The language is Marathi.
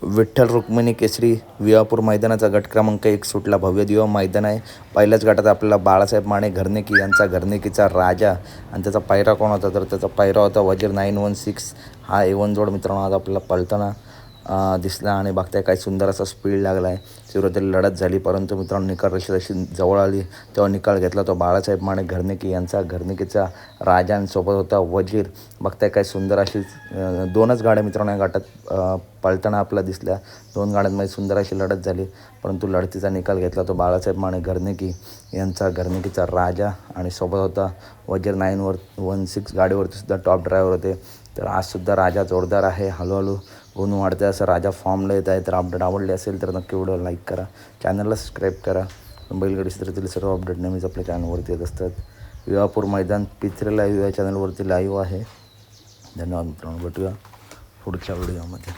विठ्ठल रुक्मिणी केसरी विवापूर मैदानाचा गट क्रमांक 1 सुटला. भव्य दिव्य मैदान आहे. पहिल्याच गटात आपल्याला बाळासाहेब माने घरनेकी यांचा घरनेकीचा राजा आणि त्याचा पायरा कोण होता तर त्याचा पायरा होता वजीर 916. हा A1 जोड मित्रांनो आज आपल्याला पळताना दिसला आणि बघताय काय सुंदर असा स्पीड लागला आहे. सुरुवातीला लढत झाली परंतु मित्रांनो निकाल रेषा जशी जवळ आली तेव्हा निकाल घेतला तो बाळासाहेब माने घरनेकी यांचा घरनेकीचा राजा आणि सोबत होता वजीर. बघताय काय सुंदर अशी दोनच गाड्या मित्रांनो या गटात पळताना आपल्याला दिसल्या. दोन गाड्यांमध्ये सुंदर अशी लढत झाली परंतु लढतीचा निकाल घेतला तो बाळासाहेब माने घरनेकी यांचा घरनेकीचा राजा आणि सोबत होता वजीर 916. गाडीवरती सुद्धा टॉप ड्रायव्हर होते. तर आजसुद्धा राजा जोरदार आहे. हळूहळू गुण वाढते असं राजा फॉर्मला येत आहे. तर अपडेट आवडले असेल तर नक्की व्हिडिओ लाईक करा, चॅनलला सबस्क्राईब करा. बैलगाडी क्षेत्रातील सर्व अपडेट नेहमीच आपल्या चॅनलवरती येत असतात. विवापूर मैदान पित्रे लाईव्ह या चॅनलवरती लाईव्ह आहे. धन्यवाद मित्रांनो, भेटूया पुढच्या व्हिडिओमध्ये.